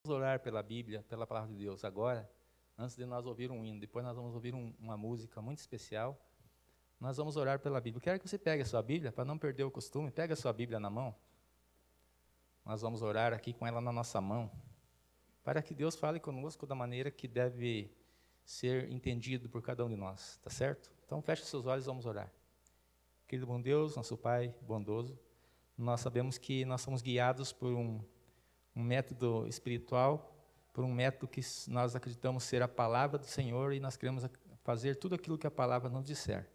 Orar pela Bíblia, pela Palavra de Deus agora, antes de nós ouvir um hino. Depois nós vamos ouvir uma música muito especial. Nós vamos orar pela Bíblia. Quero que você pegue a sua Bíblia, para não perder o costume, pega a sua Bíblia na mão. Nós vamos orar aqui com ela na nossa mão, para que Deus fale conosco da maneira que deve ser entendido por cada um de nós, tá certo? Então feche seus olhos e vamos orar. Querido bom Deus, nosso Pai bondoso, nós sabemos que nós somos guiados por um método espiritual, por um método que nós acreditamos ser a palavra do Senhor, e nós queremos fazer tudo aquilo que a palavra nos disser.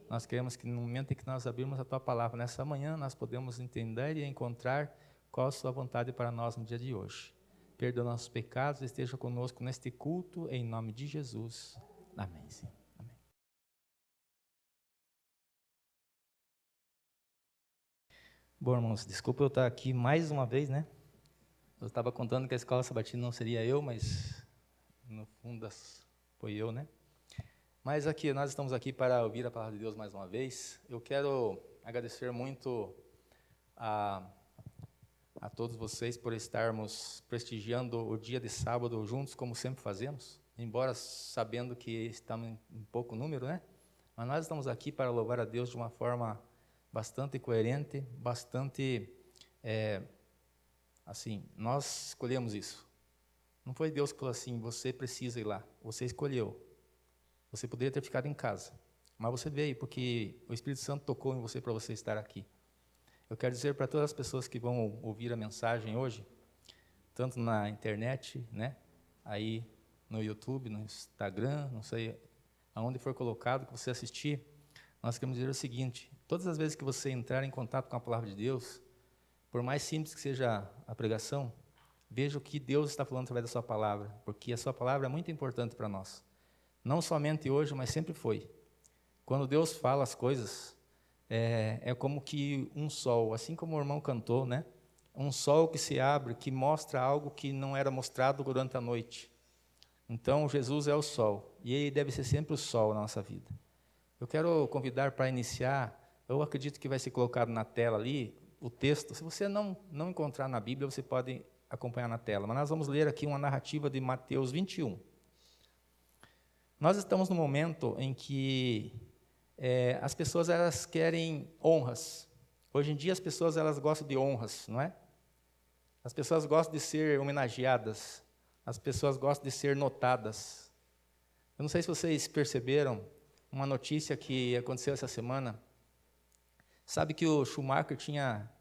Nós queremos que no momento em que nós abrirmos a Tua palavra nessa manhã, nós podemos entender e encontrar qual a Sua vontade para nós no dia de hoje. Perdoa nossos pecados, esteja conosco neste culto, em nome de Jesus. Amém. Sim. Amém. Bom, irmãos, desculpa eu estar aqui mais uma vez, né? Eu estava contando que a escola sabatina não seria eu, mas no fundo foi eu, né? Mas aqui, nós estamos aqui para ouvir a palavra de Deus mais uma vez. Eu quero agradecer muito a todos vocês por estarmos prestigiando o dia de sábado juntos, como sempre fazemos, embora sabendo que estamos em pouco número, né? Mas nós estamos aqui para louvar a Deus de uma forma bastante coerente, bastante... assim, nós escolhemos isso. Não foi Deus que falou assim, você precisa ir lá. Você escolheu. Você poderia ter ficado em casa. Mas você veio porque o Espírito Santo tocou em você para você estar aqui. Eu quero dizer para todas as pessoas que vão ouvir a mensagem hoje, tanto na internet, né, aí no YouTube, no Instagram, não sei aonde for colocado, que você assistir, nós queremos dizer o seguinte, todas as vezes que você entrar em contato com a palavra de Deus, por mais simples que seja a pregação, veja o que Deus está falando através da sua palavra, porque a sua palavra é muito importante para nós. Não somente hoje, mas sempre foi. Quando Deus fala as coisas, é como que um sol, assim como o irmão cantou, né? Um sol que se abre, que mostra algo que não era mostrado durante a noite. Então, Jesus é o sol, e Ele deve ser sempre o sol na nossa vida. Eu quero convidar para iniciar, eu acredito que vai ser colocado na tela ali, o texto. Se você não encontrar na Bíblia, você pode acompanhar na tela. Mas nós vamos ler aqui uma narrativa de Mateus 21. Nós estamos num momento em que as pessoas elas querem honras. Hoje em dia as pessoas elas gostam de honras, não é? As pessoas gostam de ser homenageadas. As pessoas gostam de ser notadas. Eu não sei se vocês perceberam uma notícia que aconteceu essa semana. Sabe que o Schumacher tinha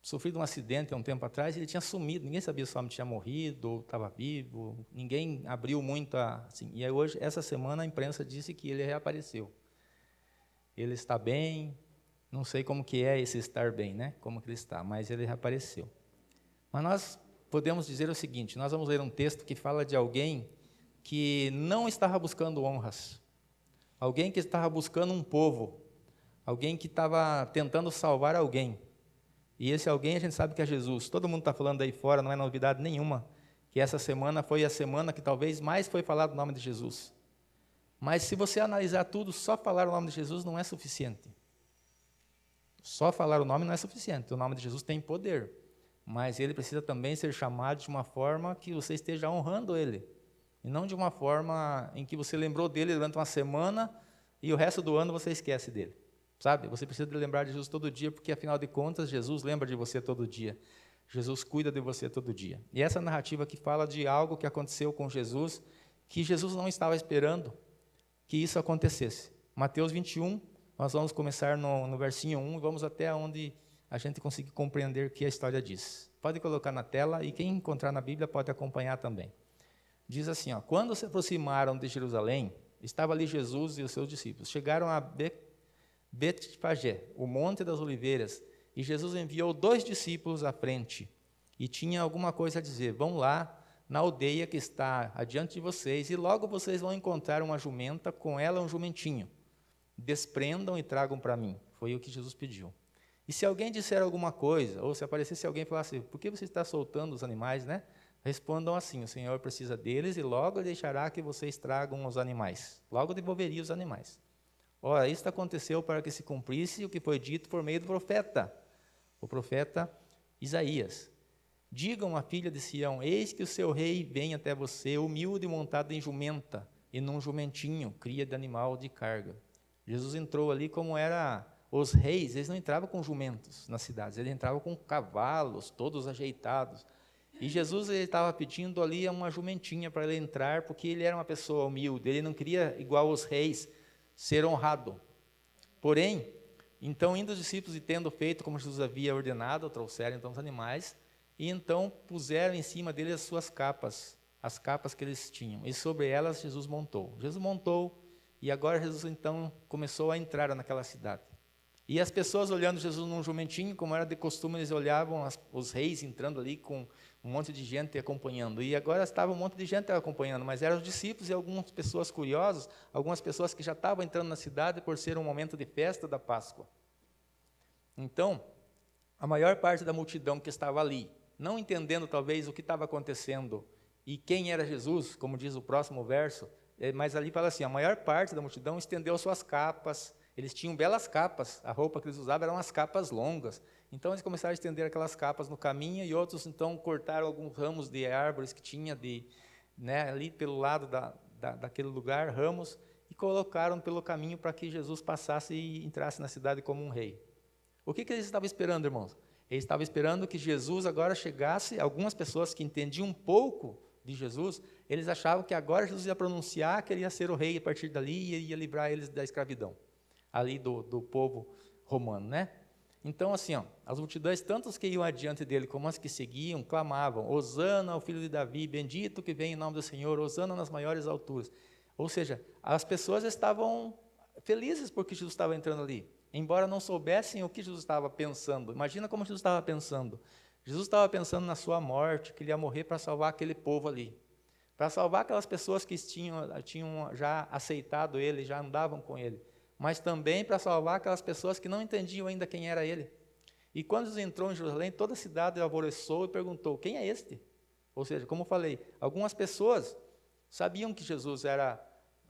sofrido um acidente há um tempo atrás, e ele tinha sumido, ninguém sabia se o homem tinha morrido ou estava vivo, ninguém abriu muito assim. E aí hoje, essa semana, a imprensa disse que ele reapareceu. Ele está bem, não sei como que é esse estar bem, né? Como que ele está, mas ele reapareceu. Mas nós podemos dizer o seguinte, nós vamos ler um texto que fala de alguém que não estava buscando honras, alguém que estava buscando um povo, alguém que estava tentando salvar alguém. E esse alguém a gente sabe que é Jesus. Todo mundo está falando aí fora, não é novidade nenhuma, que essa semana foi a semana que talvez mais foi falado o nome de Jesus. Mas se você analisar tudo, só falar o nome de Jesus não é suficiente. Só falar o nome não é suficiente. O nome de Jesus tem poder, mas ele precisa também ser chamado de uma forma que você esteja honrando ele, e não de uma forma em que você lembrou dele durante uma semana e o resto do ano você esquece dele. Sabe? Você precisa de lembrar de Jesus todo dia, porque, afinal de contas, Jesus lembra de você todo dia. Jesus cuida de você todo dia. E essa narrativa aqui fala de algo que aconteceu com Jesus, que Jesus não estava esperando que isso acontecesse. Mateus 21, nós vamos começar no versinho 1 e vamos até onde a gente conseguir compreender o que a história diz. Pode colocar na tela, e quem encontrar na Bíblia pode acompanhar também. Diz assim, ó, quando se aproximaram de Jerusalém, estava ali Jesus e os seus discípulos. Chegaram a Betfagé, o Monte das Oliveiras, e Jesus enviou 2 discípulos à frente, e tinha alguma coisa a dizer, vão lá na aldeia que está adiante de vocês, e logo vocês vão encontrar uma jumenta, com ela um jumentinho, desprendam e tragam para mim, foi o que Jesus pediu. E se alguém disser alguma coisa, ou se aparecesse alguém e falasse, por que você está soltando os animais, né? Respondam assim, o Senhor precisa deles, e logo deixará que vocês tragam os animais, logo devolveria os animais. Ora, isto aconteceu para que se cumprisse o que foi dito por meio do profeta, o profeta Isaías. Digam à filha de Sião, eis que o seu rei vem até você, humilde e montado em jumenta, e num jumentinho, cria de animal de carga. Jesus entrou ali como era os reis, eles não entravam com jumentos nas cidades, eles entravam com cavalos, todos ajeitados. E Jesus estava pedindo ali uma jumentinha para ele entrar, porque ele era uma pessoa humilde, ele não queria, igual os reis, ser honrado. Porém, então, indo os discípulos e tendo feito como Jesus havia ordenado, trouxeram então os animais, e então puseram em cima deles as suas capas, as capas que eles tinham, e sobre elas Jesus montou. Jesus montou, e agora Jesus então começou a entrar naquela cidade. E as pessoas olhando Jesus num jumentinho, como era de costume, eles olhavam os reis entrando ali com um monte de gente acompanhando. E agora estava um monte de gente acompanhando, mas eram os discípulos e algumas pessoas curiosas, algumas pessoas que já estavam entrando na cidade por ser um momento de festa da Páscoa. Então, a maior parte da multidão que estava ali, não entendendo talvez o que estava acontecendo e quem era Jesus, como diz o próximo verso, mas ali fala assim, a maior parte da multidão estendeu suas capas, eles tinham belas capas, a roupa que eles usavam eram as capas longas, então eles começaram a estender aquelas capas no caminho, e outros então cortaram alguns ramos de árvores que tinha ali pelo lado daquele lugar, ramos, e colocaram pelo caminho para que Jesus passasse e entrasse na cidade como um rei. O que eles estavam esperando, irmãos? Eles estavam esperando que Jesus agora chegasse. Algumas pessoas que entendiam um pouco de Jesus, eles achavam que agora Jesus ia pronunciar que ele ia ser o rei a partir dali e ia livrar eles da escravidão, ali do povo romano, né? Então, assim, as multidões, tanto os que iam adiante dele como as que seguiam, clamavam, Hosana ao filho de Davi, bendito que vem em nome do Senhor, Hosana nas maiores alturas. Ou seja, as pessoas estavam felizes porque Jesus estava entrando ali, embora não soubessem o que Jesus estava pensando. Imagina como Jesus estava pensando. Jesus estava pensando na sua morte, que ele ia morrer para salvar aquele povo ali, para salvar aquelas pessoas que tinham já aceitado ele, já andavam com ele, mas também para salvar aquelas pessoas que não entendiam ainda quem era ele. E quando Jesus entrou em Jerusalém, toda a cidade alvoroçou e perguntou, quem é este? Ou seja, como eu falei, algumas pessoas sabiam que Jesus era,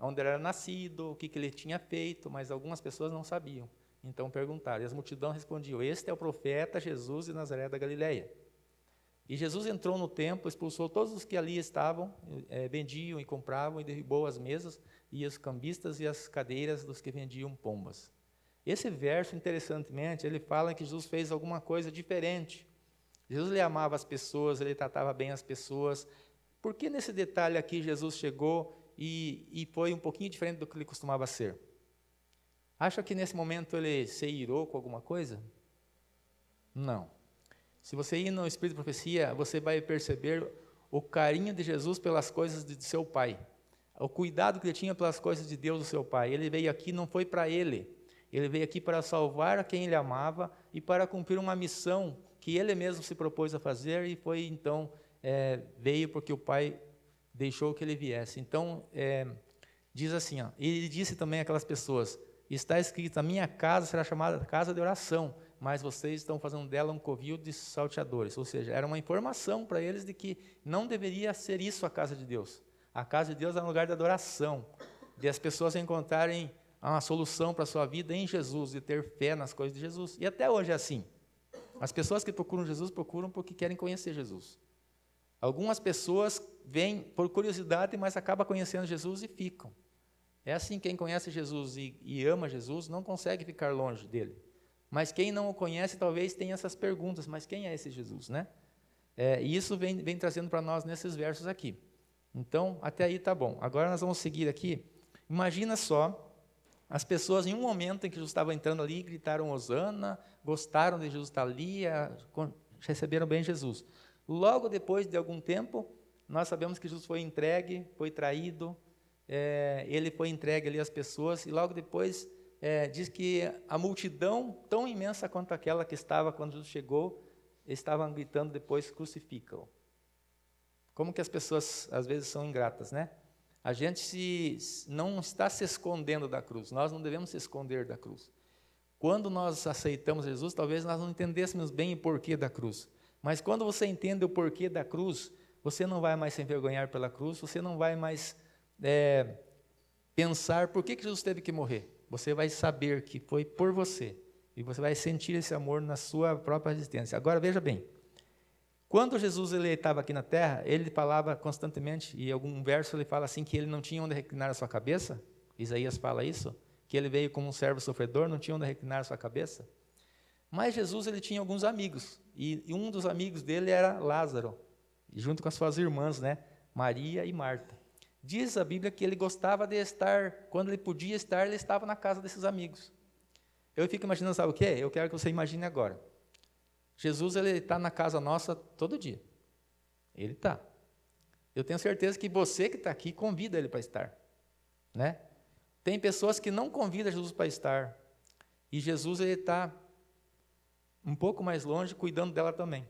onde ele era nascido, o que ele tinha feito, mas algumas pessoas não sabiam. Então perguntaram, e as multidões respondiam, este é o profeta Jesus de Nazaré da Galileia. E Jesus entrou no templo, expulsou todos os que ali estavam, vendiam e compravam, e derrubou as mesas, e os cambistas e as cadeiras dos que vendiam pombas. Esse verso, interessantemente, ele fala que Jesus fez alguma coisa diferente. Jesus ele amava as pessoas, ele tratava bem as pessoas. Por que nesse detalhe aqui Jesus chegou e foi um pouquinho diferente do que ele costumava ser? Acha que nesse momento ele se irou com alguma coisa? Não. Se você ir no Espírito de Profecia, você vai perceber o carinho de Jesus pelas coisas de seu Pai. O cuidado que ele tinha pelas coisas de Deus, do seu Pai. Ele veio aqui, não foi para ele. Ele veio aqui para salvar a quem ele amava e para cumprir uma missão que ele mesmo se propôs a fazer e foi então, veio porque o Pai deixou que ele viesse. Então, diz assim, ele disse também àquelas pessoas, está escrito, a minha casa será chamada casa de oração, mas vocês estão fazendo dela um covil de salteadores. Ou seja, era uma informação para eles de que não deveria ser isso a casa de Deus. A casa de Deus é um lugar de adoração, de as pessoas encontrarem uma solução para a sua vida em Jesus, e ter fé nas coisas de Jesus. E até hoje é assim. As pessoas que procuram Jesus, procuram porque querem conhecer Jesus. Algumas pessoas vêm por curiosidade, mas acabam conhecendo Jesus e ficam. É assim, quem conhece Jesus e ama Jesus, não consegue ficar longe dele. Mas quem não o conhece, talvez tenha essas perguntas, mas quem é esse Jesus, né? E isso vem trazendo para nós nesses versos aqui. Então, até aí tá bom. Agora nós vamos seguir aqui. Imagina só, as pessoas em um momento em que Jesus estava entrando ali, gritaram Hosana, gostaram de Jesus estar ali, receberam bem Jesus. Logo depois de algum tempo, nós sabemos que Jesus foi entregue, foi traído, ele foi entregue ali às pessoas, e logo depois diz que a multidão, tão imensa quanto aquela que estava quando Jesus chegou, estavam gritando depois, crucificam. Como que as pessoas às vezes são ingratas, né? A gente não está se escondendo da cruz, nós não devemos se esconder da cruz. Quando nós aceitamos Jesus, talvez nós não entendêssemos bem o porquê da cruz, mas quando você entende o porquê da cruz, você não vai mais se envergonhar pela cruz, você não vai mais pensar por que Jesus teve que morrer. Você vai saber que foi por você, e você vai sentir esse amor na sua própria existência. Agora veja bem, Quando Jesus estava aqui na terra, ele falava constantemente, e em algum verso ele fala assim, que ele não tinha onde reclinar a sua cabeça. Isaías fala isso, que ele veio como um servo sofredor, não tinha onde reclinar a sua cabeça. Mas Jesus, ele tinha alguns amigos, e um dos amigos dele era Lázaro, junto com as suas irmãs, né? Maria e Marta. Diz a Bíblia que ele gostava de estar, quando ele podia estar, ele estava na casa desses amigos. Eu fico imaginando, sabe o quê? Eu quero que você imagine agora. Jesus, ele está na casa nossa todo dia. Ele está. Eu tenho certeza que você que está aqui convida ele para estar, né? Tem pessoas que não convidam Jesus para estar, e Jesus, ele está um pouco mais longe, cuidando dela também,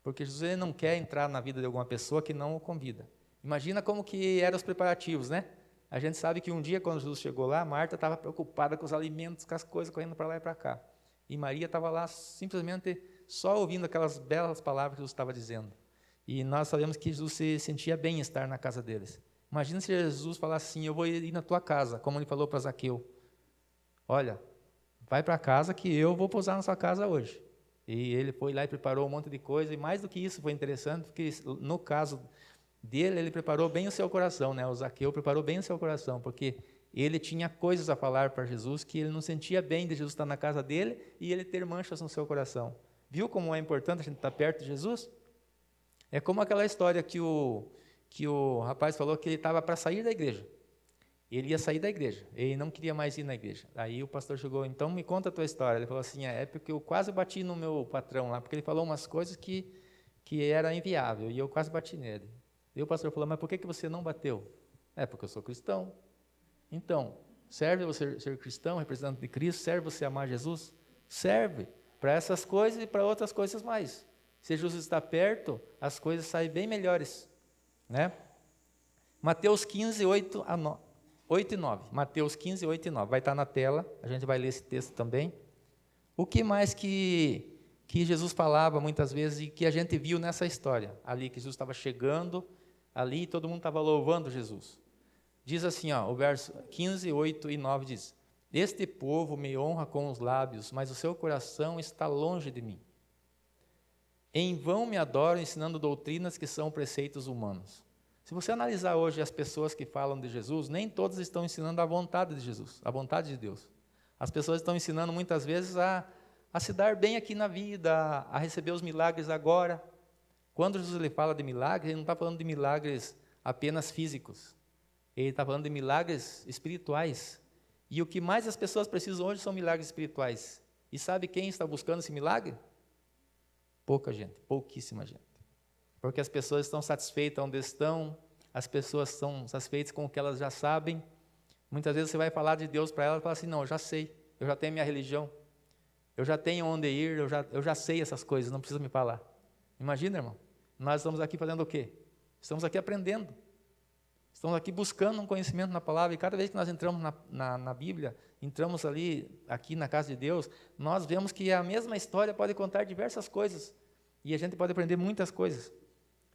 porque Jesus, ele não quer entrar na vida de alguma pessoa que não o convida. Imagina como que eram os preparativos, né? A gente sabe que um dia, quando Jesus chegou lá, Marta estava preocupada com os alimentos, com as coisas, correndo para lá e para cá, e Maria estava lá simplesmente só ouvindo aquelas belas palavras que Jesus estava dizendo. E nós sabemos que Jesus se sentia bem em estar na casa deles. Imagina se Jesus falasse assim, eu vou ir na tua casa, como ele falou para Zaqueu. Olha, vai para casa que eu vou pousar na sua casa hoje. E ele foi lá e preparou um monte de coisa, e mais do que isso foi interessante, porque no caso dele, ele preparou bem o seu coração, né? O Zaqueu preparou bem o seu coração, porque ele tinha coisas a falar para Jesus, que ele não sentia bem de Jesus estar na casa dele, e ele ter manchas no seu coração. Viu como é importante a gente estar perto de Jesus? É como aquela história que o rapaz falou que ele estava para sair da igreja. Ele ia sair da igreja, ele não queria mais ir na igreja. Aí o pastor chegou, então me conta a tua história. Ele falou assim, é porque eu quase bati no meu patrão lá, porque ele falou umas coisas que era inviável, e eu quase bati nele. E o pastor falou, mas por que você não bateu? É, porque eu sou cristão. Então, serve você ser cristão, representante de Cristo? Serve você amar Jesus? Serve para essas coisas e para outras coisas mais. Se Jesus está perto, as coisas saem bem melhores, né? Mateus 15, 8 e 9. Mateus 15, 8 e 9. Vai estar na tela, a gente vai ler esse texto também. O que mais que Jesus falava muitas vezes e que a gente viu nessa história? Ali que Jesus estava chegando, ali todo mundo estava louvando Jesus. Diz assim, ó, o verso 15, 8 e 9 diz, este povo me honra com os lábios, mas o seu coração está longe de mim. Em vão me adoram, ensinando doutrinas que são preceitos humanos. Se você analisar hoje as pessoas que falam de Jesus, nem todas estão ensinando a vontade de Jesus, a vontade de Deus. As pessoas estão ensinando muitas vezes a se dar bem aqui na vida, a receber os milagres agora. Quando Jesus ele fala de milagres, ele não está falando de milagres apenas físicos. Ele está falando de milagres espirituais. E o que mais as pessoas precisam hoje são milagres espirituais. E sabe quem está buscando esse milagre? Pouca gente, pouquíssima gente. Porque as pessoas estão satisfeitas onde estão, as pessoas estão satisfeitas com o que elas já sabem. Muitas vezes você vai falar de Deus para ela e fala assim, não, eu já sei, eu já tenho minha religião, eu já tenho onde ir, eu já sei essas coisas, não precisa me falar. Imagina, irmão, nós estamos aqui fazendo o quê? Estamos aqui aprendendo. Estamos aqui buscando um conhecimento na palavra, e cada vez que nós entramos na Bíblia, entramos aqui na casa de Deus, nós vemos que a mesma história pode contar diversas coisas, e a gente pode aprender muitas coisas.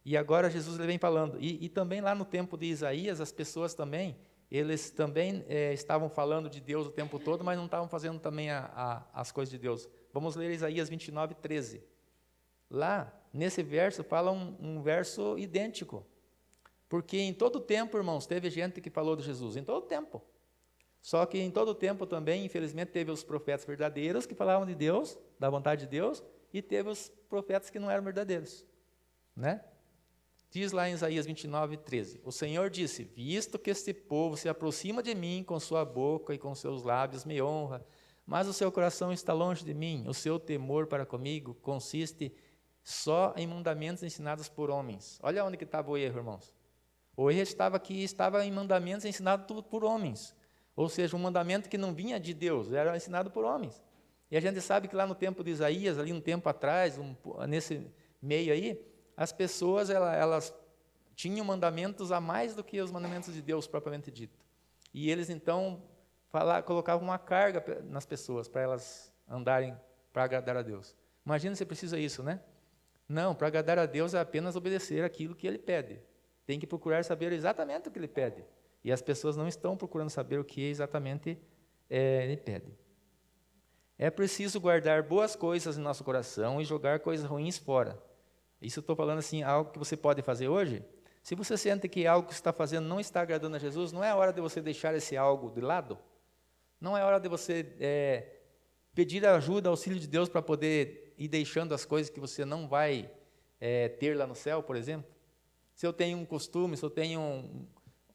E agora Jesus ele vem falando, e também lá no tempo de Isaías, as pessoas também, eles também estavam falando de Deus o tempo todo, mas não estavam fazendo também as coisas de Deus. Vamos ler Isaías 29, 13. Lá, nesse verso, fala um verso idêntico. Porque em todo tempo, irmãos, teve gente que falou de Jesus, em todo tempo. Só que em todo tempo também, infelizmente, teve os profetas verdadeiros que falavam de Deus, da vontade de Deus, e teve os profetas que não eram verdadeiros, né? Diz lá em Isaías 29, 13, o Senhor disse, visto que este povo se aproxima de mim com sua boca e com seus lábios me honra, mas o seu coração está longe de mim, o seu temor para comigo consiste só em mandamentos ensinados por homens. Olha onde que estava o erro, irmãos. O erro estava em mandamentos ensinados por homens, ou seja, um mandamento que não vinha de Deus, era ensinado por homens. E a gente sabe que lá no tempo de Isaías, ali um tempo atrás, nesse meio aí, as pessoas elas tinham mandamentos a mais do que os mandamentos de Deus propriamente dito. E eles então colocavam uma carga nas pessoas para elas andarem para agradar a Deus. Imagina se precisa isso, né? Não, para agradar a Deus é apenas obedecer aquilo que Ele pede. Tem que procurar saber exatamente o que Ele pede. E as pessoas não estão procurando saber o que exatamente Ele pede. É preciso guardar boas coisas em nosso coração e jogar coisas ruins fora. Isso eu estou falando assim, algo que você pode fazer hoje. Se você sente que algo que você está fazendo não está agradando a Jesus, não é hora de você deixar esse algo de lado? Não é hora de você pedir a ajuda, auxílio de Deus para poder ir deixando as coisas que você não vai ter lá no céu, por exemplo? Se eu tenho um costume, se eu tenho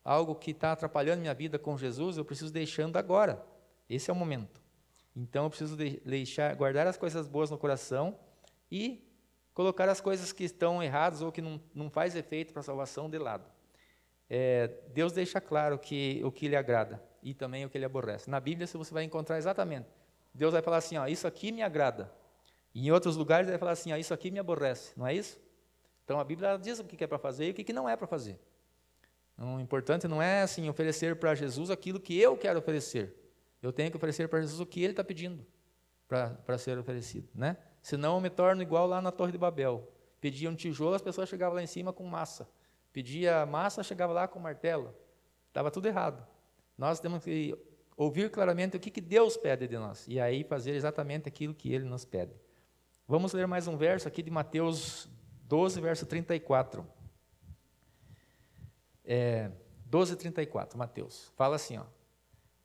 algo que está atrapalhando minha vida com Jesus, eu preciso deixando agora. Esse é o momento. Então, eu preciso guardar as coisas boas no coração e colocar as coisas que estão erradas ou que não faz efeito para a salvação de lado. Deus deixa claro o que lhe agrada e também o que lhe aborrece. Na Bíblia, você vai encontrar exatamente. Deus vai falar assim, ó, isso aqui me agrada. E em outros lugares, ele vai falar assim, ó, isso aqui me aborrece. Não é isso? Então, a Bíblia diz o que é para fazer e o que não é para fazer. O importante não é assim, oferecer para Jesus aquilo que eu quero oferecer. Eu tenho que oferecer para Jesus o que Ele está pedindo para ser oferecido, né? Senão eu me torno igual lá na Torre de Babel. Pedia um tijolo, as pessoas chegavam lá em cima com massa. Pedia massa, chegava lá com martelo. Estava tudo errado. Nós temos que ouvir claramente o que Deus pede de nós. E aí fazer exatamente aquilo que Ele nos pede. Vamos ler mais um verso aqui de Mateus 12, verso 34. 12, 34, Mateus. Fala assim, ó.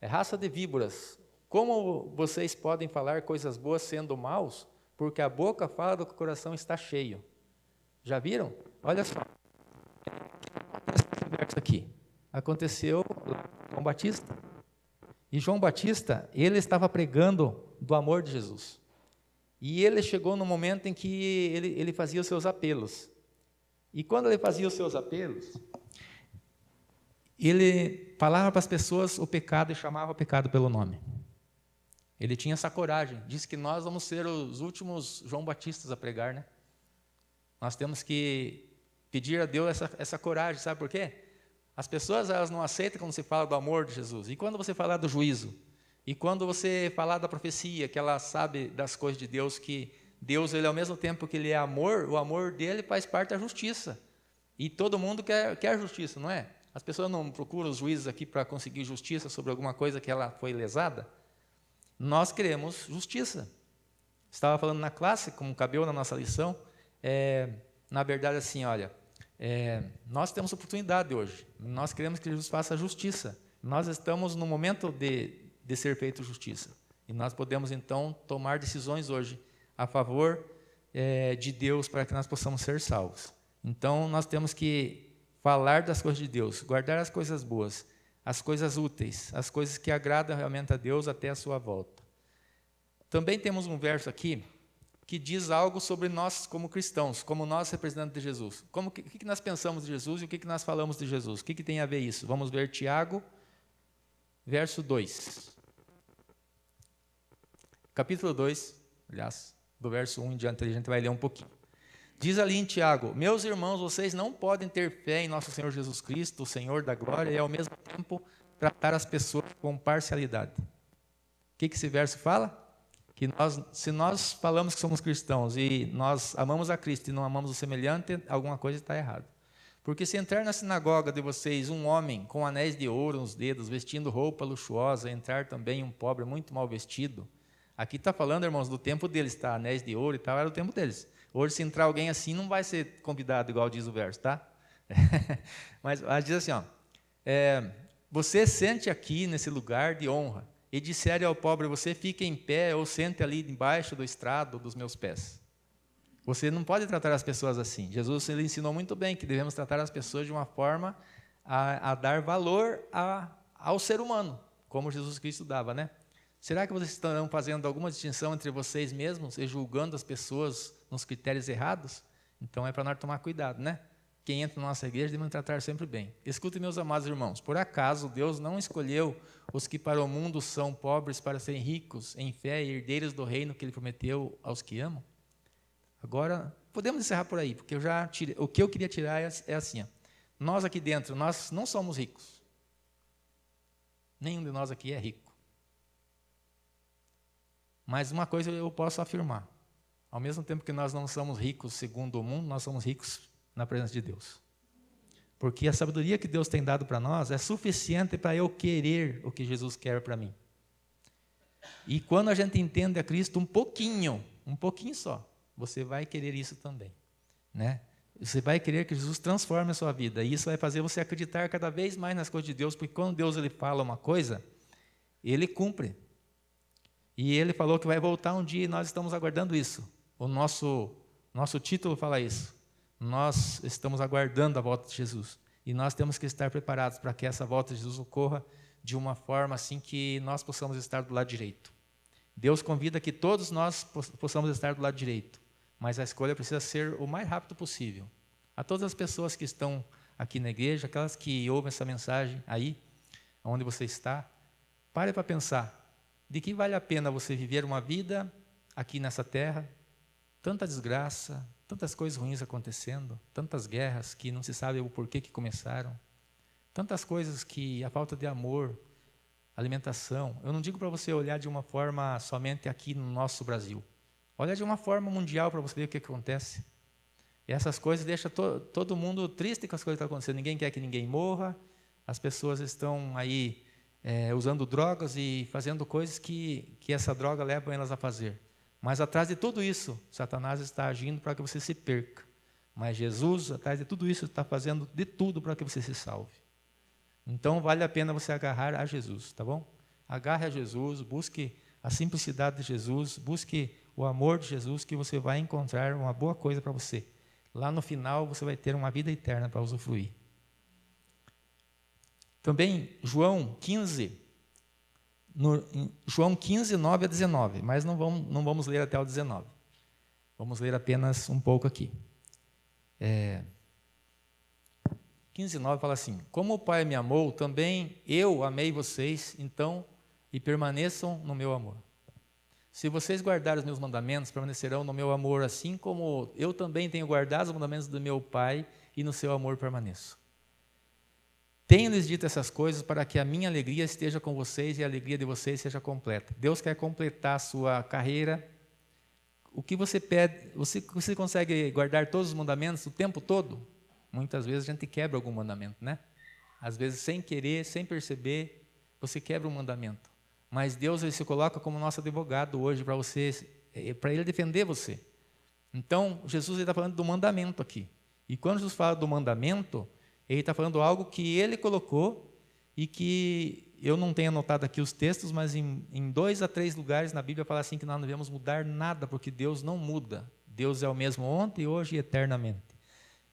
Raça de víboras, como vocês podem falar coisas boas sendo maus? Porque a boca fala do que o coração está cheio. Já viram? Olha só. Esse verso aqui. Aconteceu lá com João Batista. E João Batista, ele estava pregando do amor de Jesus. E ele chegou no momento em que ele fazia os seus apelos. E quando ele fazia os seus apelos, ele falava para as pessoas o pecado e chamava o pecado pelo nome. Ele tinha essa coragem. Disse que nós vamos ser os últimos João Batistas a pregar, né? Nós temos que pedir a Deus essa coragem, sabe por quê? As pessoas, elas não aceitam quando se fala do amor de Jesus. E quando você falar do juízo? E quando você falar da profecia, que ela sabe das coisas de Deus, que Deus, ele ao mesmo tempo que ele é amor, o amor dele faz parte da justiça. E todo mundo quer justiça, não é? As pessoas não procuram os juízes aqui para conseguir justiça sobre alguma coisa que ela foi lesada. Nós queremos justiça. Estava falando na classe, como cabeu na nossa lição, na verdade assim, olha, nós temos oportunidade hoje. Nós queremos que Jesus faça justiça. Nós estamos no momento de ser feito justiça. E nós podemos, então, tomar decisões hoje a favor de Deus para que nós possamos ser salvos. Então, nós temos que falar das coisas de Deus, guardar as coisas boas, as coisas úteis, as coisas que agradam realmente a Deus até a sua volta. Também temos um verso aqui que diz algo sobre nós como cristãos, como nós representantes de Jesus. O que nós pensamos de Jesus e o que nós falamos de Jesus? O que tem a ver isso? Vamos ver Tiago, verso 2. Capítulo 2, aliás, do verso 1 em diante, a gente vai ler um pouquinho. Diz ali em Tiago, meus irmãos, vocês não podem ter fé em nosso Senhor Jesus Cristo, o Senhor da glória, e ao mesmo tempo tratar as pessoas com parcialidade. O que esse verso fala? Que se nós falamos que somos cristãos e nós amamos a Cristo e não amamos o semelhante, alguma coisa está errada. Porque se entrar na sinagoga de vocês um homem com anéis de ouro nos dedos, vestindo roupa luxuosa, entrar também um pobre muito mal vestido, aqui está falando, irmãos, do tempo deles, tá? Anéis de ouro e tal, era o tempo deles. Hoje, se entrar alguém assim, não vai ser convidado, igual diz o verso, tá? Mas diz assim, ó, você sente aqui nesse lugar de honra, e disser ao pobre, você fique em pé ou sente ali embaixo do estrado dos meus pés. Você não pode tratar as pessoas assim. Jesus ele ensinou muito bem que devemos tratar as pessoas de uma forma a dar valor ao ser humano, como Jesus Cristo dava, né? Será que vocês estão fazendo alguma distinção entre vocês mesmos e julgando as pessoas nos critérios errados? Então é para nós tomar cuidado, né? Quem entra na nossa igreja deve tratar sempre bem. Escutem, meus amados irmãos, por acaso Deus não escolheu os que para o mundo são pobres para serem ricos em fé e herdeiros do reino que Ele prometeu aos que amam? Agora, podemos encerrar por aí, porque o que eu queria tirar é assim, ó. Nós aqui dentro, nós não somos ricos. Nenhum de nós aqui é rico. Mas uma coisa eu posso afirmar, ao mesmo tempo que nós não somos ricos segundo o mundo, nós somos ricos na presença de Deus. Porque a sabedoria que Deus tem dado para nós é suficiente para eu querer o que Jesus quer para mim. E quando a gente entende a Cristo um pouquinho só, você vai querer isso também. né? Você vai querer que Jesus transforme a sua vida. E isso vai fazer você acreditar cada vez mais nas coisas de Deus, porque quando Deus ele fala uma coisa, Ele cumpre. E Ele falou que vai voltar um dia e nós estamos aguardando isso. O nosso título fala isso. Nós estamos aguardando a volta de Jesus. E nós temos que estar preparados para que essa volta de Jesus ocorra de uma forma assim que nós possamos estar do lado direito. Deus convida que todos nós possamos estar do lado direito, mas a escolha precisa ser o mais rápido possível. A todas as pessoas que estão aqui na igreja, aquelas que ouvem essa mensagem aí, onde você está, pare para pensar, de que vale a pena você viver uma vida aqui nessa terra, tanta desgraça, tantas coisas ruins acontecendo, tantas guerras que não se sabe o porquê que começaram, tantas coisas que a falta de amor, alimentação. Eu não digo para você olhar de uma forma somente aqui no nosso Brasil. Olha de uma forma mundial para você ver o que acontece. E essas coisas deixam todo mundo triste com as coisas que estão acontecendo. Ninguém quer que ninguém morra. As pessoas estão aí usando drogas e fazendo coisas que essa droga leva elas a fazer. Mas atrás de tudo isso, Satanás está agindo para que você se perca. Mas Jesus, atrás de tudo isso, está fazendo de tudo para que você se salve. Então, vale a pena você agarrar a Jesus, tá bom? Agarre a Jesus, busque a simplicidade de Jesus, busque o amor de Jesus, que você vai encontrar uma boa coisa para você. Lá no final, você vai ter uma vida eterna para usufruir. Também, João 15, 9 a 19, mas não vamos ler até o 19. Vamos ler apenas um pouco aqui. 15:9 fala assim: como o Pai me amou, também eu amei vocês, então, e permaneçam no meu amor. Se vocês guardarem os meus mandamentos, permanecerão no meu amor, assim como eu também tenho guardado os mandamentos do meu Pai, e no seu amor permaneço. Tenho-lhes dito essas coisas para que a minha alegria esteja com vocês e a alegria de vocês seja completa. Deus quer completar a sua carreira. O que você pede, você consegue guardar todos os mandamentos o tempo todo? Muitas vezes a gente quebra algum mandamento, né? Às vezes, sem querer, sem perceber, você quebra um mandamento. Mas Deus ele se coloca como nosso advogado hoje para Ele defender você. Então, Jesus está falando do mandamento aqui. E quando Jesus fala do mandamento, Ele está falando algo que Ele colocou e que eu não tenho anotado aqui os textos, mas em 2 a 3 lugares na Bíblia fala assim que nós não devemos mudar nada, porque Deus não muda. Deus é o mesmo ontem, hoje e eternamente.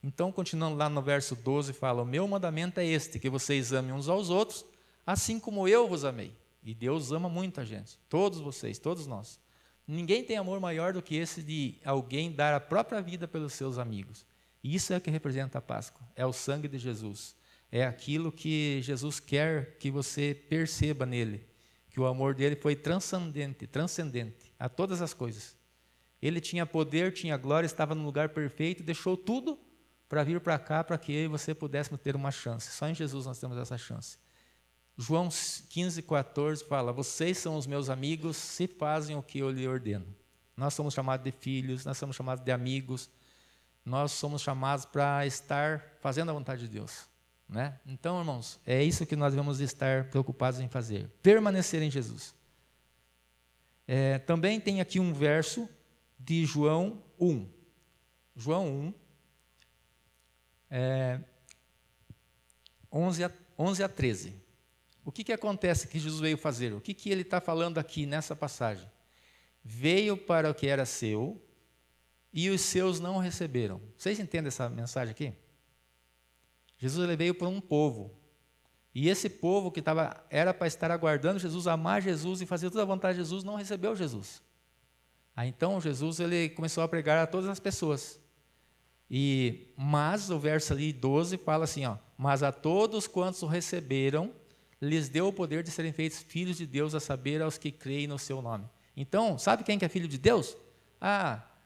Então, continuando lá no verso 12, fala: o meu mandamento é este, que vocês amem uns aos outros, assim como eu vos amei. E Deus ama muito a gente, todos vocês, todos nós. Ninguém tem amor maior do que esse de alguém dar a própria vida pelos seus amigos. E isso é o que representa a Páscoa, é o sangue de Jesus. É aquilo que Jesus quer que você perceba nele, que o amor dele foi transcendente a todas as coisas. Ele tinha poder, tinha glória, estava no lugar perfeito, deixou tudo para vir para cá, para que eu e você pudéssemos ter uma chance. Só em Jesus nós temos essa chance. João 15:14 fala: vocês são os meus amigos se fazem o que eu lhe ordeno. Nós somos chamados de filhos, nós somos chamados de amigos, nós somos chamados para estar fazendo a vontade de Deus, né? Então, irmãos, é isso que nós devemos estar preocupados em fazer, permanecer em Jesus. Também tem aqui um verso de João 1. João 1, 11 a 13. O que acontece que Jesus veio fazer? O que ele está falando aqui nessa passagem? Veio para o que era seu e os seus não receberam. Vocês entendem essa mensagem aqui? Jesus ele veio para um povo. E esse povo que era para estar aguardando Jesus, amar Jesus e fazer toda a vontade de Jesus, não recebeu Jesus. Aí então Jesus ele começou a pregar a todas as pessoas. Mas o verso ali 12 fala assim, mas a todos quantos o receberam, lhes deu o poder de serem feitos filhos de Deus, a saber, aos que creem no seu nome. Então, sabe quem que é filho de Deus?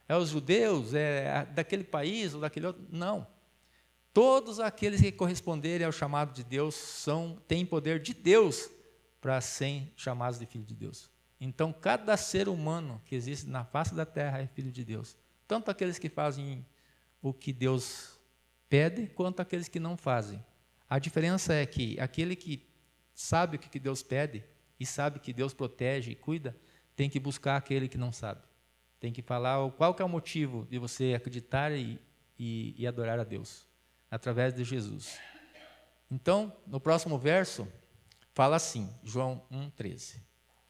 É os judeus, é daquele país ou daquele outro? Não. Todos aqueles que corresponderem ao chamado de Deus têm poder de Deus para serem chamados de filho de Deus. Então, cada ser humano que existe na face da terra é filho de Deus. Tanto aqueles que fazem o que Deus pede, quanto aqueles que não fazem. A diferença é que aquele que sabe o que Deus pede e sabe que Deus protege e cuida, tem que buscar aquele que não sabe. Tem que falar qual que é o motivo de você acreditar e e adorar a Deus, através de Jesus. Então, no próximo verso, fala assim, João 1,13.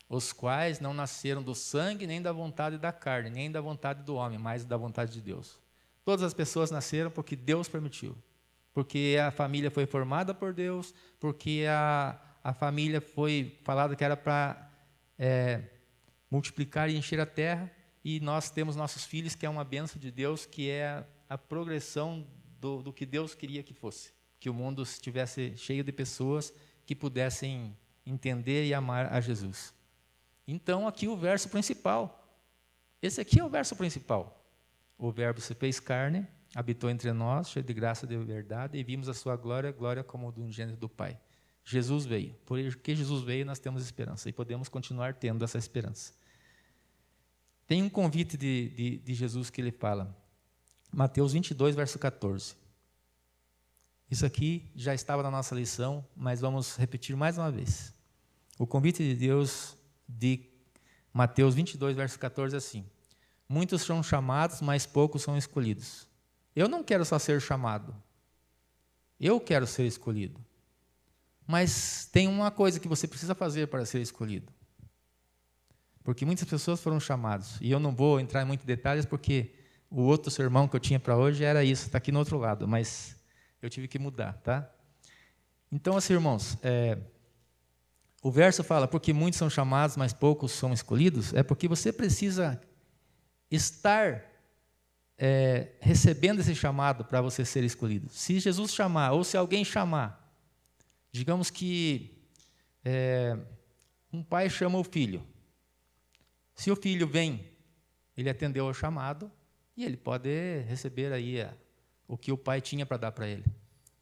Os quais não nasceram do sangue, nem da vontade da carne, nem da vontade do homem, mas da vontade de Deus. Todas as pessoas nasceram porque Deus permitiu. Porque a família foi formada por Deus, porque a família foi falada que era para multiplicar e encher a terra, e nós temos nossos filhos, que é uma bênção de Deus, que é a progressão do que Deus queria que fosse. Que o mundo estivesse cheio de pessoas que pudessem entender e amar a Jesus. Então, aqui o verso principal. Esse aqui é o verso principal. O verbo se fez carne, habitou entre nós, cheio de graça e de verdade, e vimos a sua glória, glória como do unigênito do Pai. Jesus veio. Porque Jesus veio, nós temos esperança. E podemos continuar tendo essa esperança. Tem um convite de Jesus que ele fala. Mateus 22, verso 14. Isso aqui já estava na nossa lição, mas vamos repetir mais uma vez. O convite de Deus de Mateus 22, verso 14 é assim. Muitos são chamados, mas poucos são escolhidos. Eu não quero só ser chamado. Eu quero ser escolhido. Mas tem uma coisa que você precisa fazer para ser escolhido. Porque muitas pessoas foram chamadas. E eu não vou entrar em muitos detalhes, porque o outro sermão que eu tinha para hoje era isso, está aqui no outro lado, mas eu tive que mudar, tá? Então, assim, irmãos, o verso fala, porque muitos são chamados, mas poucos são escolhidos, é porque você precisa estar recebendo esse chamado para você ser escolhido. Se Jesus chamar, ou se alguém chamar, digamos que um pai chama o filho. Se o filho vem, ele atendeu ao chamado, e ele pode receber aí o que o pai tinha para dar para ele.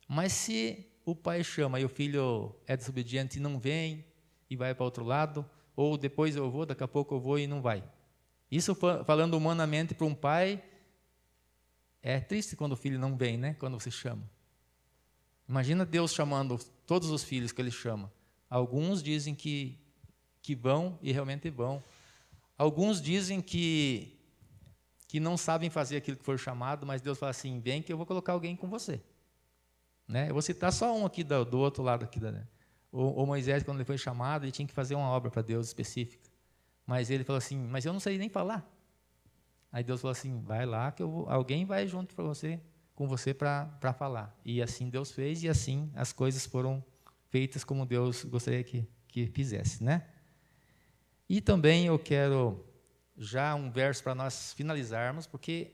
Mas se o pai chama e o filho é desobediente e não vem, e vai para outro lado, ou depois eu vou, daqui a pouco eu vou e não vai. Isso falando humanamente para um pai, é triste quando o filho não vem, né? Quando você chama. Imagina Deus chamando todos os filhos que ele chama. Alguns dizem que vão e realmente vão. Alguns dizem que não sabem fazer aquilo que for chamado, mas Deus fala assim, vem que eu vou colocar alguém com você. Né? Eu vou citar só um aqui do outro lado. Aqui, né? O Moisés, quando ele foi chamado, ele tinha que fazer uma obra para Deus específica. Mas ele falou assim, mas eu não sei nem falar. Aí Deus falou assim, vai lá que alguém vai junto com você para falar. E assim Deus fez, e assim as coisas foram feitas como Deus gostaria que fizesse. Né? E também eu quero já um verso para nós finalizarmos, porque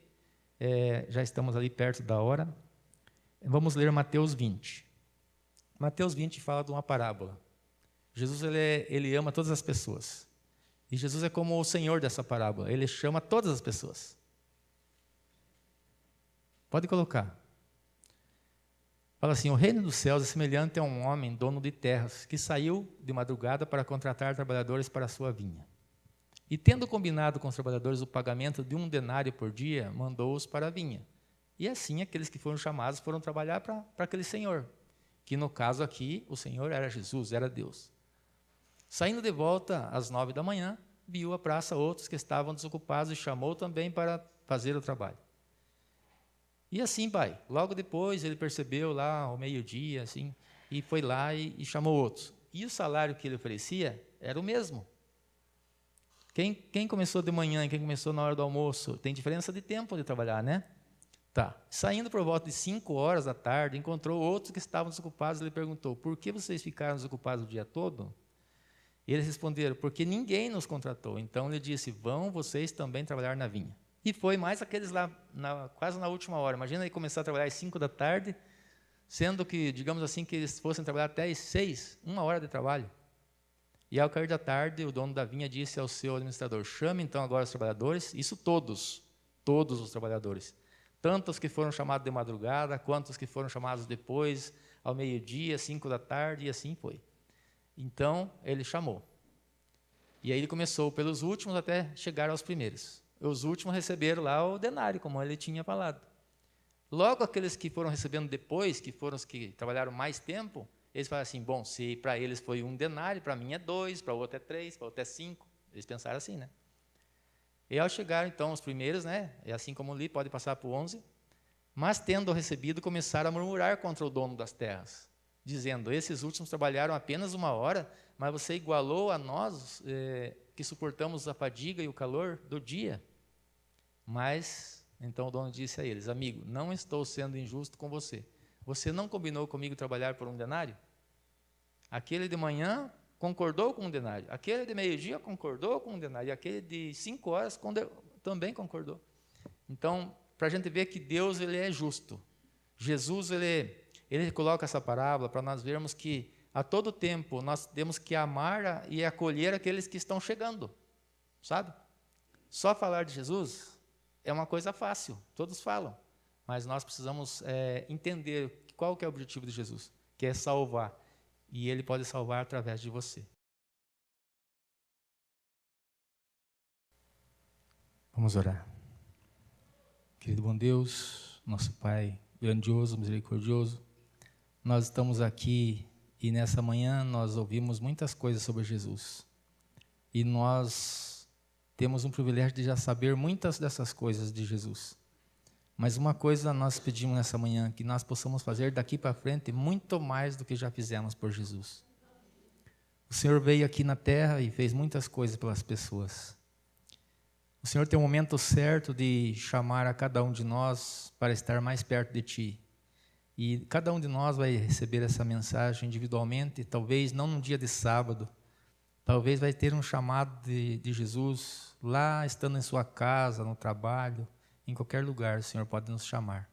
já estamos ali perto da hora. Vamos ler Mateus 20. Mateus 20 fala de uma parábola. Jesus ele ama todas as pessoas. E Jesus é como o Senhor dessa parábola. Ele chama todas as pessoas. Pode colocar. Fala assim, o reino dos céus é semelhante a um homem, dono de terras, que saiu de madrugada para contratar trabalhadores para a sua vinha. E tendo combinado com os trabalhadores o pagamento de 1 denário por dia, mandou-os para a vinha. E assim aqueles que foram chamados foram trabalhar para aquele senhor, que no caso aqui, o Senhor era Jesus, era Deus. Saindo de volta às 9 da manhã, viu à praça outros que estavam desocupados e chamou também para fazer o trabalho. E assim, pai, logo depois ele percebeu lá ao meio-dia, assim, e foi lá e chamou outros. E o salário que ele oferecia era o mesmo. Quem começou de manhã e quem começou na hora do almoço, tem diferença de tempo de trabalhar, né? Tá. Saindo por volta de 5 horas da tarde, encontrou outros que estavam desocupados e lhe perguntou, por que vocês ficaram desocupados o dia todo? E eles responderam, porque ninguém nos contratou. Então ele disse, vão vocês também trabalhar na vinha. E foi mais aqueles lá, quase na última hora. Imagina ele começar a trabalhar às 5 da tarde, sendo que, digamos assim, que eles fossem trabalhar até às 6, 1 hora de trabalho. E ao cair da tarde, o dono da vinha disse ao seu administrador, chame então agora os trabalhadores, isso todos os trabalhadores, tanto os que foram chamados de madrugada, quanto os que foram chamados depois, ao meio-dia, 5 da tarde, e assim foi. Então, ele chamou. E aí ele começou pelos últimos até chegar aos primeiros. Os últimos receberam lá o denário, como ele tinha falado. Logo, aqueles que foram recebendo depois, que foram os que trabalharam mais tempo, eles falaram assim, bom, se para eles foi 1 denário, para mim é 2, para o outro é 3, para o outro é 5. Eles pensaram assim, né? E ao chegar, então, os primeiros, né? É assim como li, pode passar para o 11. Mas, tendo recebido, começaram a murmurar contra o dono das terras, dizendo: esses últimos trabalharam apenas 1 hora, mas você igualou a nós, que suportamos a fadiga e o calor do dia. Mas, então o dono disse a eles: amigo, não estou sendo injusto com você. Você não combinou comigo trabalhar por 1 denário? Aquele de manhã concordou com 1 denário. Aquele de meio-dia concordou com 1 denário. E aquele de 5 horas também concordou. Então, para a gente ver que Deus ele é justo. Jesus ele coloca essa parábola para nós vermos que a todo tempo nós temos que amar e acolher aqueles que estão chegando, sabe? Só falar de Jesus é uma coisa fácil, todos falam, mas nós precisamos entender qual que é o objetivo de Jesus, que é salvar, e Ele pode salvar através de você. Vamos orar. Querido bom Deus, nosso Pai grandioso, misericordioso, nós estamos aqui e nessa manhã nós ouvimos muitas coisas sobre Jesus. E nós temos um privilégio de já saber muitas dessas coisas de Jesus. Mas uma coisa nós pedimos nessa manhã, que nós possamos fazer daqui para frente muito mais do que já fizemos por Jesus. O Senhor veio aqui na terra e fez muitas coisas pelas pessoas. O Senhor tem um momento certo de chamar a cada um de nós para estar mais perto de Ti. E cada um de nós vai receber essa mensagem individualmente, talvez não num dia de sábado, talvez vai ter um chamado de Jesus lá, estando em sua casa, no trabalho, em qualquer lugar o Senhor pode nos chamar.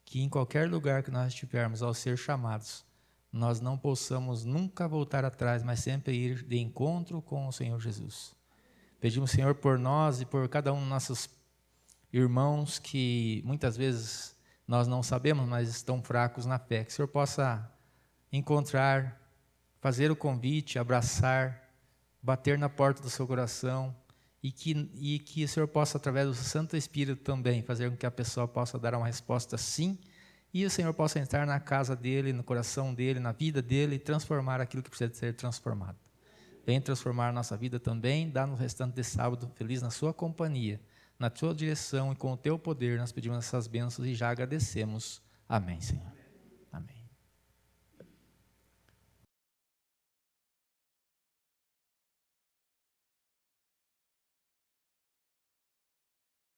Que em qualquer lugar que nós estivermos ao ser chamados, nós não possamos nunca voltar atrás, mas sempre ir de encontro com o Senhor Jesus. Pedimos, Senhor, por nós e por cada um dos nossos irmãos que muitas vezes nós não sabemos, mas estão fracos na fé. Que o Senhor possa encontrar, fazer o convite, abraçar, bater na porta do seu coração e que o Senhor possa, através do Santo Espírito também, fazer com que a pessoa possa dar uma resposta sim e o Senhor possa entrar na casa dele, no coração dele, na vida dele e transformar aquilo que precisa ser transformado. Vem transformar a nossa vida também, dá-nos o restante de sábado feliz na sua companhia, na tua direção e com o teu poder nós pedimos essas bênçãos e já agradecemos. Amém, Senhor.